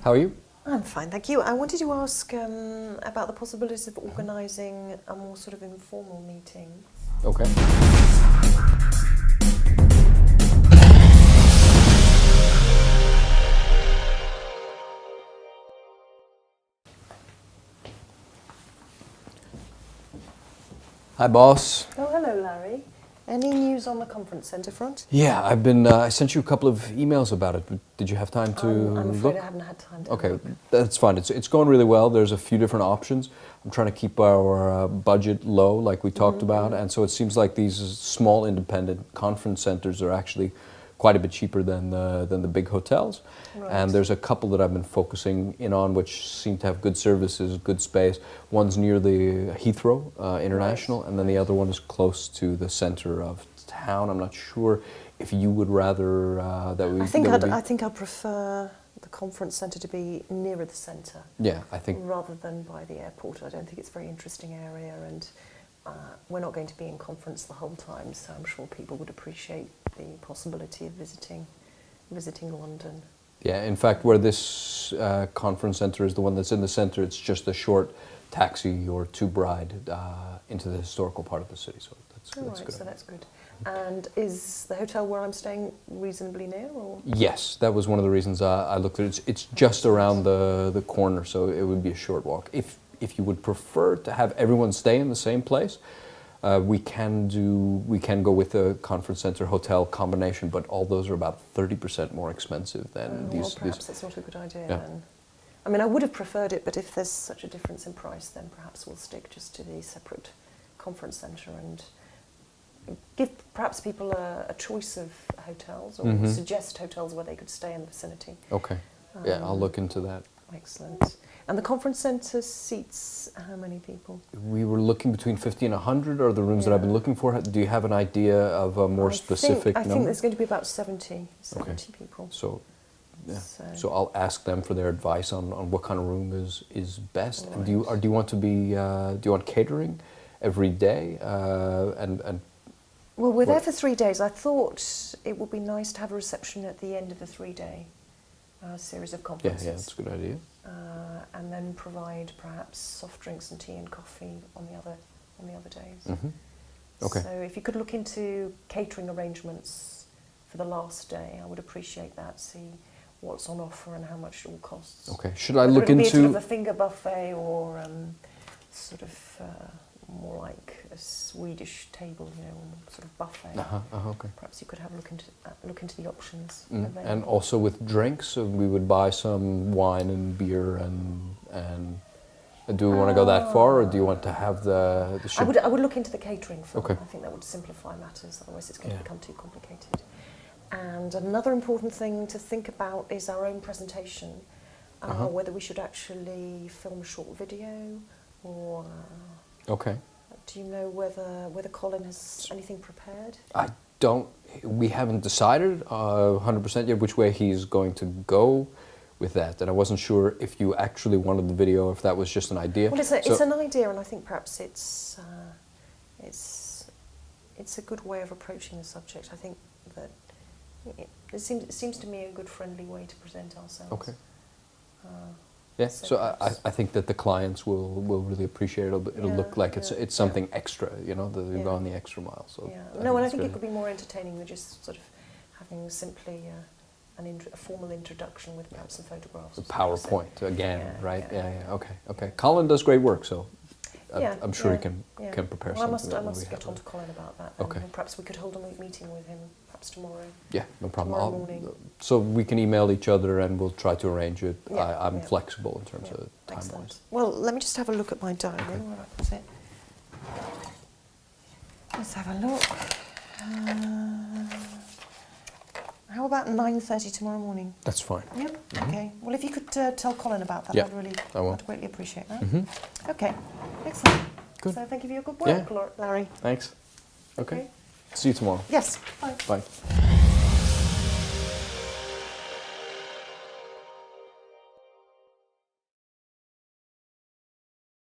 How are you? I'm fine, thank you. I wanted to ask about the possibilities of organising a more sort of informal meeting. Okay. Hi, boss. Oh, hello, Larry. Any news on the conference centre front? Yeah, I sent you a couple of emails about it. Did you have time to I'm afraid look? I haven't had time to Okay, look. that's fine. It's going really well. There's a few different options. I'm trying to keep our budget low, like we talked about, and so it seems like these small independent conference centers are actually quite a bit cheaper than the big hotels. Right. And there's a couple that I've been focusing in on, which seem to have good services, good space. One's near the Heathrow International, Right. and then the other one is close to the center of town. I'm not sure if you would rather that we. I think I'd prefer the conference centre to be nearer the centre. Yeah, I think. Rather than by the airport. I don't think it's a very interesting area, and we're not going to be in conference the whole time, so I'm sure people would appreciate the possibility of visiting London. Yeah, in fact, where this conference centre is the one that's in the centre, it's just a short taxi or tube ride into the historical part of the city. So that's good. So that's good. And is the hotel where I'm staying reasonably near, or? Yes, that was one of the reasons I looked at it. It's just around the corner, so it would be a short walk. If you would prefer to have everyone stay in the same place, we can go with a conference center hotel combination, but all those are about 30% more expensive than these. Well, perhaps that's not a good idea Yeah. then. I mean, I would have preferred it, but if there's such a difference in price, then perhaps we'll stick just to the separate conference center and give perhaps people a choice of hotels, or suggest hotels where they could stay in the vicinity. Okay. Yeah, I'll look into that. Excellent. And the conference centre seats how many people? We were looking between 50 and 100 are the rooms that I've been looking for. Do you have an idea of a more specific number? I think there's going to be about 70 people. So, yeah. So I'll ask them for their advice on what kind of room is best. Right. And do you want to be do you want catering every day and Well, we're there for 3 days. I thought it would be nice to have a reception at the end of the 3-day series of conferences. Yeah, that's a good idea. And then provide perhaps soft drinks and tea and coffee on the other days. Okay. So if you could look into catering arrangements for the last day, I would appreciate that. See what's on offer and how much it all costs. Okay. Should I Whether look it'll be into sort of a finger buffet or sort of more like a Swedish table, sort of buffet. Okay. Perhaps you could have a look into the options. And available. also with drinks, we would buy some wine and beer and do we want to go that far, or do you want to have the I would look into the catering for Okay. I think that would simplify matters, otherwise it's going to become too complicated. And another important thing to think about is our own presentation, whether we should actually film a short video or... Okay. Do you know whether Colin has anything prepared? We haven't decided 100% yet which way he's going to go with that, and I wasn't sure if you actually wanted the video, if that was just an idea. Well, it's an idea, and I think perhaps it's a good way of approaching the subject. I think that it seems to me a good, friendly way to present ourselves. Okay. Yeah, so I think that the clients will really appreciate it. It'll look like it's something extra, that they've gone the extra mile. So I think it could be more entertaining than just sort of having simply a formal introduction with perhaps some photographs. The PowerPoint again, right? Yeah. Okay. Colin does great work, so I'm sure he can prepare something. I must get on to Colin about that. Okay. And perhaps we could hold a meeting with him perhaps tomorrow. Yeah, no problem. Tomorrow morning. So we can email each other and we'll try to arrange it. I'm Yeah. flexible in terms of time-wise. Excellent. Well, let me just have a look at my diary. Okay. Where is it? Let's have a look. How about 9:30 tomorrow morning? That's fine. Yep. Okay. Well, if you could tell Colin about that, Yeah, I'd I will. I'd greatly appreciate that. Okay. Excellent. Good. So thank you for your good work, Larry. Thanks. Okay. See you tomorrow. Yes. Bye. Bye.